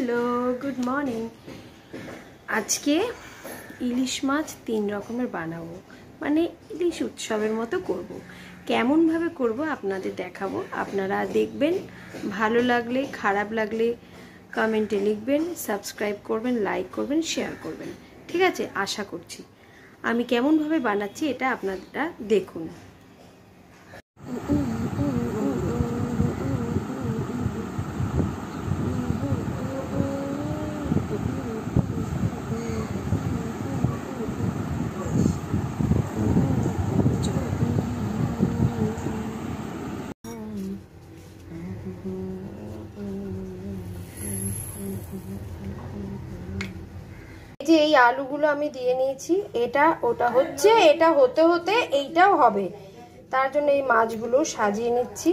Hello, good morning. আজকে ইলিশ মাছ 3 রকমের বানাবো, মানে ইলিশ উৎসবের মতো করব। কেমনভাবে করব আপনাদের দেখাবো, আপনারা দেখবেন। ভালো লাগলে, খারাপ লাগলে কমেন্টে লিখবেন, সাবস্ক্রাইব করবেন, লাইক করবেন, শেয়ার করবেন। ঠিক আছে? আশা করছি আমি কেমনভাবে বানাচ্ছি এটা আপনারা দেখুন। যে এই আলুগুলো আমি দিয়ে নিয়েছি, এটা ওটা হচ্ছে, এটা হতে হতে এইটাও হবে। তার জন্য এই মাছগুলো সাজিয়ে নিচ্ছি।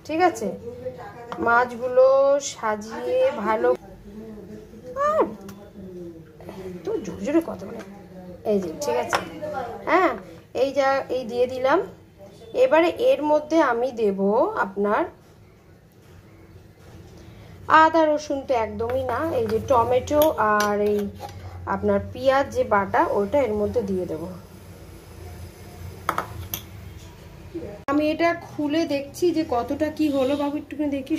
ঠিক আছে, মাছগুলো সাজিয়ে ভালো তো জোরে জোরে কথা বলে, এই যে ঠিক আছে। হ্যাঁ, এই দিয়ে দিলাম। এবারে এর মধ্যে আমি দেব আপনার আদা রসুন তো একদমই না, এই যে টমেটো আর এই আপনার পেঁয়াজ যে বাটা, ওটা এর মধ্যে দিয়ে দেব। আমি এটা খুলে দেখছি যে কতটা কি হলো। বাবু একটুখানি দেখি।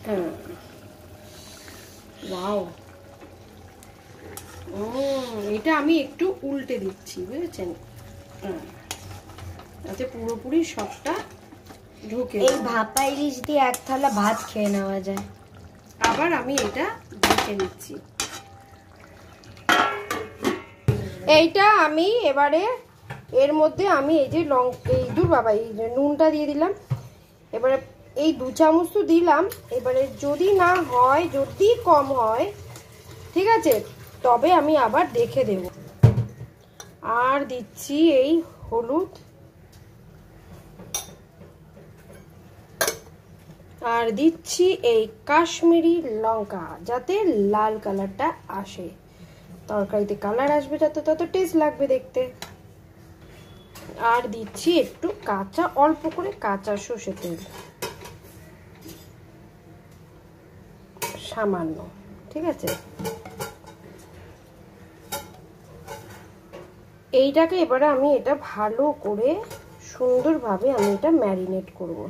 হ্যাঁ, ওয়াও, এটা আমি একটু উল্টে দিচ্ছি, বুঝেছেন? যাতে পুরোপুরি সবটা ঢুকে। এই ভাপা ইলিশ দিয়ে এক থালা ভাত খেয়ে নেওয়া যায়। আবার আমি এটা ঢেকে নিচ্ছি। এইটা আমি এবারে এর মধ্যে আমি এই যে এই যে নুনটা দিয়ে দিলাম। এবারে এই 2 চামচ তো দিলাম। এবারে যদি না হয়, যদি কম হয়, ঠিক আছে, তবে আমি আবার দেখে দেব। আর দিচ্ছি এই হলুদ, আর দিচ্ছি এই কাশ্মীরি লঙ্কা, যাতে লাল কালারটা আসে। তরকারিতে কালার আসবে যত, তত টেস্ট লাগবে দেখতে। আর দিচ্ছি একটু অল্প করে কাঁচা সর্ষে তেল, সামান্য। ঠিক আছে, এইটাকে এবারে আমি এটা ভালো করে সুন্দরভাবে আমি এটা ম্যারিনেট করব।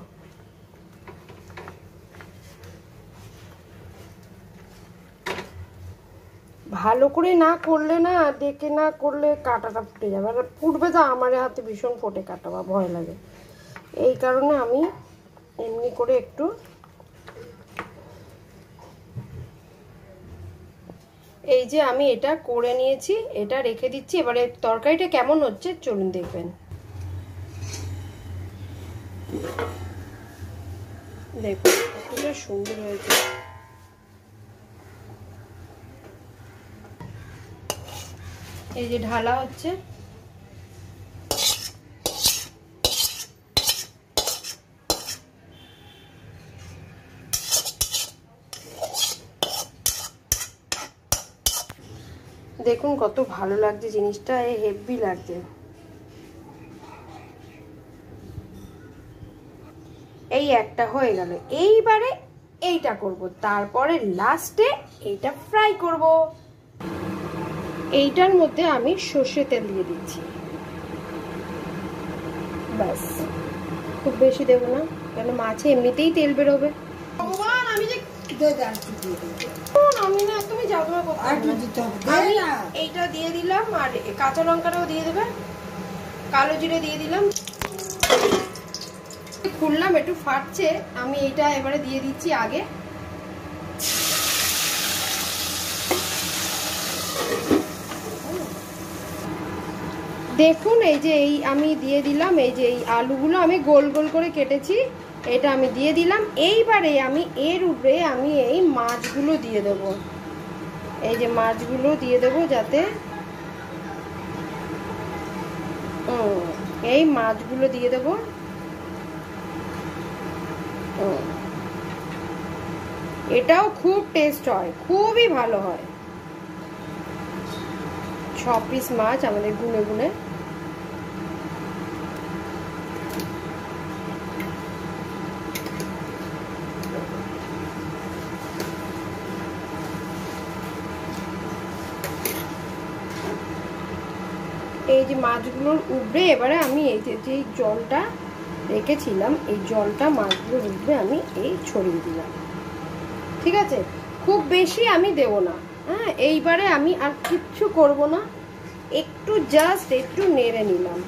ভালো করে না করলে না, দেখে না করলে কাঁটাটা ফুটে যাবে। আর ফুটবে তো, আমার হাতে ভীষণ ফোটে কাঁটা, বা ভয় লাগে। এই কারণে আমি এমনি করে একটু এই যে আমি এটা করে নিয়েছি, এটা রেখে দিচ্ছি। এবারে তরকারিটা কেমন হচ্ছে চলুন দেখবেন। দেখুন কতটা সুন্দর হয়েছে। এই যে ঢালা হচ্ছে। দেখুন কত ভালো লাগছে জিনিসটা, হেভি লাগছে। এই একটা হয়ে গেল। এইবারে এইটা করব, তারপরে লাস্টে এইটা ফ্রাই করব। এইটার মধ্যে আমি সর্ষে তেল দিয়ে দিচ্ছি, ব্যাস। খুব বেশি দেব না, কেন মাছে এমনিতেই তেল বেরোবে। ভগবান, আমি যে আমি না, তুমি যাও, তোমার এইটা দিয়ে দিলাম। আর কাঁচা লঙ্কাটাও দিয়ে দেবে, কালো জিরে দিয়ে দিলাম। খুললাম, একটু ফাটছে, আমি এইটা এবারে দিয়ে দিচ্ছি আগে। দেখুন এই যে আমি দিয়ে দিলাম, এই যে এই আলুগুলো আমি গোল গোল করে কেটেছি, এটা আমি দিয়ে দিলাম। এইবারে আমি এর উপরে আমি এই মাছগুলো দিয়ে দেব। এই যে মাছগুলো দিয়ে দেব, যাতে এই মাছগুলো দিয়ে দেব। এটাও খুব টেস্ট হয়, খুবই ভালো হয়। 6 পিস মাছ আমাদের গুনে গুনে। এই যে মাছগুলোর উপরে এবারে আমি এই যে জলটা রেখেছিলাম, এই জলটা মাছগুলোর উপরে আমি এই ছড়িয়ে দিলাম। ঠিক আছে, খুব বেশি আমি দেব না। হ্যাঁ, এইবারে আমি আর কিচ্ছু করব না, একটু জাস্ট একটু নেড়ে নিলাম।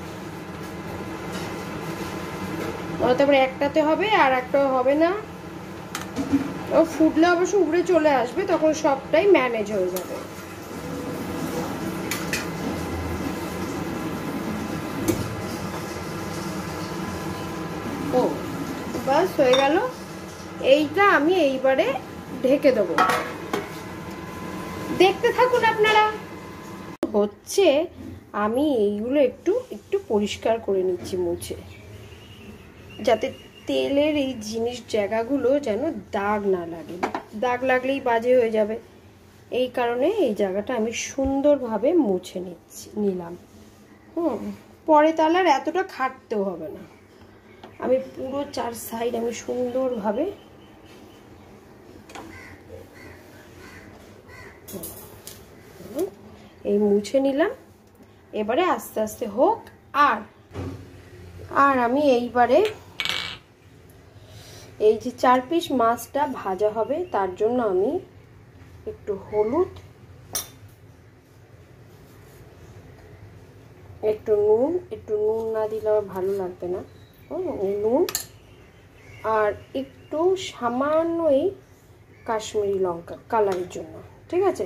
তারপরে একটাতে হবে আর একটা হবে না, ও ফুটলে অবশ্য উপরে চলে আসবে, তখন সবটাই ম্যানেজ হয়ে যাবে। ও বাস হয়ে গেল। এইটা আমি এইবারে ঢেকে দেবো, দেখতে থাকুন আপনারা। হচ্ছে আমি এইগুলো একটু একটু পরিষ্কার করে নিচ্ছি মুছে, যাতে তেলের এই জিনিস জায়গাগুলো যেন দাগ না লাগে, দাগ লাগলেই বাজে হয়ে যাবে। এই কারণে এই জায়গাটা আমি সুন্দরভাবে মুছে নিলাম। পরে তাহলে আর এতটা খাটতেও হবে না। আমি পুরো 4 সাইড আমি সুন্দরভাবে এই মুছে নিলাম। এবারে আস্তে আস্তে হোক। আর আমি এইবারে এই যে 4 পিস মাছটা ভাজা হবে, তার জন্য আমি একটু হলুদ, একটু নুন না দিলে আমার ভালো লাগবে না, নুন আর একটু সামান্যই কাশ্মীরি লঙ্কা কালারের জন্য। ঠিক আছে,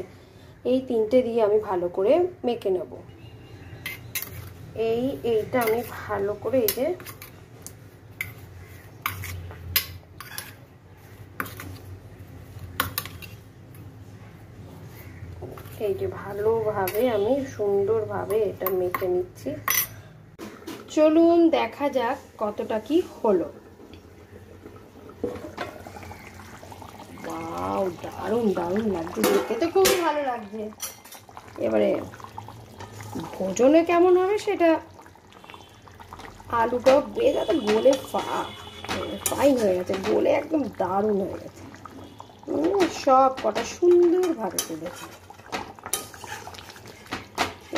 এই 3টে দিয়ে আমি ভালো করে মেখে নেব। এইটা আমি ভালো করে এই যে ভালোভাবে আমি সুন্দরভাবে এটা মেখে নিচ্ছি। চলুন দেখা যাক কতটা কি হলো। ওয়াও, দারুণ দারুণ লাগছে, দেখতে তো খুবই ভালো লাগছে। এবারে ভোজনে কেমন হবে সেটা, আলুটাও বেশ একটা গোলে ফাইন হয়ে গেছে, গোলে একদম দারুণ হয়ে গেছে। সব কটা সুন্দরভাবে তুলেছে।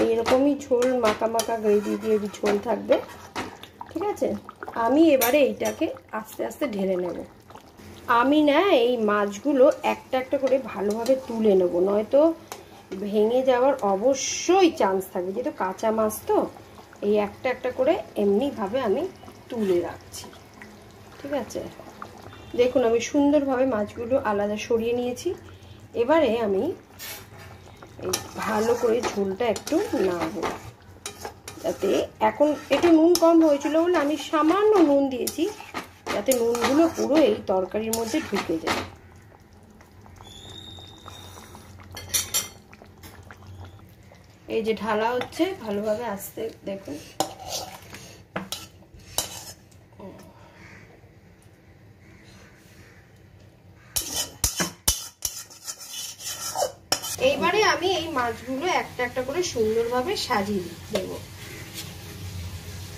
এইরকমই ঝোল মাখা মাখা গ্রেভি দিয়ে ঝোল থাকবে। ঠিক আছে, আমি এবারে এইটাকে আস্তে আস্তে ঢেলে নেব। আমি না এই মাছগুলো একটা একটা করে ভালোভাবে তুলে নেব, নয়তো ভেঙে যাওয়ার অবশ্যই চান্স থাকবে, যেহেতু কাঁচা মাছ তো। এই একটা একটা করে এমনিভাবে আমি তুলে রাখছি। ঠিক আছে, দেখুন আমি সুন্দরভাবে মাছগুলো আলাদা সরিয়ে নিয়েছি। এবারে আমি এই ভালো করে ঝোলটা একটু নাড়ব, যাতে এখন একটু নুন কম হয়েছিল বলে আমি সামান্য নুন দিয়েছি, যাতে নুনগুলো পুরো এই তরকারির মধ্যে ঢুকে যায়। এই যে ঢালা হচ্ছে ভালোভাবে, আস্তে দেখুন। এইবারে আমি এই মাছগুলো একটা একটা করে সুন্দরভাবে সাজিয়ে দেব,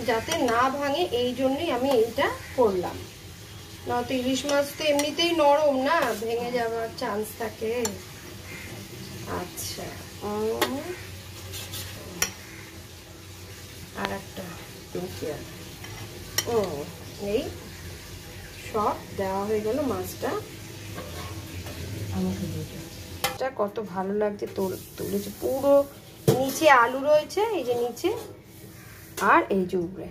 যাতে না ভাঙে, এই জন্যই আমি এইটা করলাম। নয়তো ইলিশ মাছ তো এমনিতেই নরম না, ভেঙে যাওয়ার চান্স থাকে। আচ্ছা, আর একটা এই সব দেওয়া হয়ে গেল মাছটা। কত ভালো লাগছে, তুলেছে পুরো নিচে আলু রয়েছে, এই যে নিচে, আর এই যে উপরে।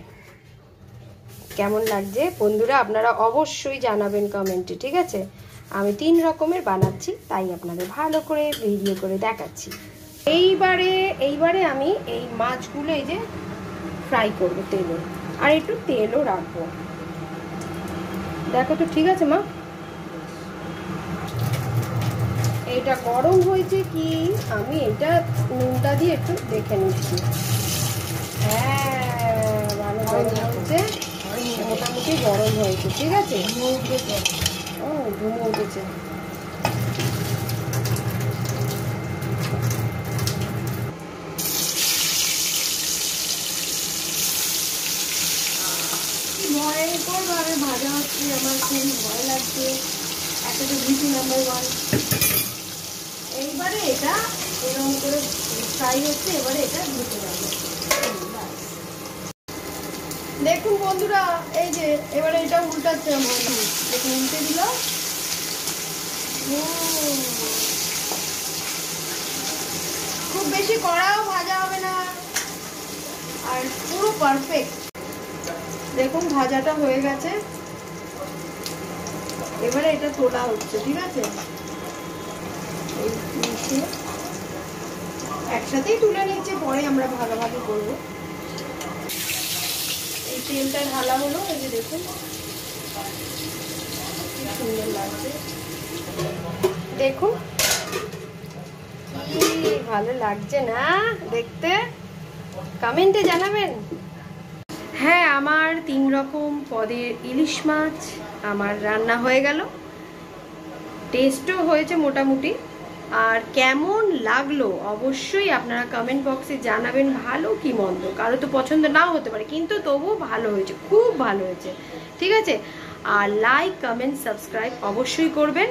কেমন লাগছে বন্ধুরা আপনারা অবশ্যই জানাবেন কমেন্টে। ঠিক আছে, আমি 3 রকমের বানাচ্ছি, তাই আপনাদের ভালো করে ভিডিও করে দেখাচ্ছি। এইবারে আমি এই মাছগুলো এই যে ফ্রাই করবো তেলে, আর একটু তেলও রাখবো। দেখো তো, ঠিক আছে মা? এটা গরম হয়েছে কি, আমি এটা নুনটা দিয়ে একটু দেখে নিচ্ছি। হ্যাঁ, ভালো গরম হয়েছে, মোটামুটি গরম হয়েছে। ঠিক আছে, ধুমো উঠেছে। ভয়ঙ্কর ভাবে ভাজা হচ্ছে, আমার খুব ভয় লাগছে। একটা তো ভীতি নাম্বার 1। এইবারে এটা এরকম করে ফ্রাই হচ্ছে, এবারে এটা ঢুকে যাবে। দেখুন বন্ধুরা, এই যে এবারে এটা উল্টাচ্ছে আমরা, দেখুন উল্টে দিলাম। খুব বেশি কড়াও ভাজা হবে না, আর পুরো পারফেক্ট। দেখুন ভাজাটা হয়ে গেছে, এবারে এটা তোলা হচ্ছে, ঠিক আছে? এই মিশিয়ে একসাথেই তুলে নিচ্ছে, পরে আমরা ভাগাভাগি করবো। এই তেলটা ঢালা হলো, এই যে দেখুন কি সুন্দর লাগছে। দেখুন কি ভালো লাগছে না দেখতে, কমেন্টে জানাবেন। হ্যাঁ, আমার 3 রকম পদের ইলিশ মাছ আমার রান্না হয়ে গেল। টেস্টও হয়েছে মোটামুটি। আর কেমন লাগলো অবশ্যই আপনারা কমেন্ট বক্সে জানাবেন, ভালো কি মন্দ। কারো তো পছন্দ নাও হতে পারে, কিন্তু তবুও ভালো হয়েছে, খুব ভালো হয়েছে, ঠিক আছে? আর লাইক কমেন্ট সাবস্ক্রাইব অবশ্যই করবেন।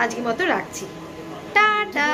আজকের মতো রাখছি, টাটা।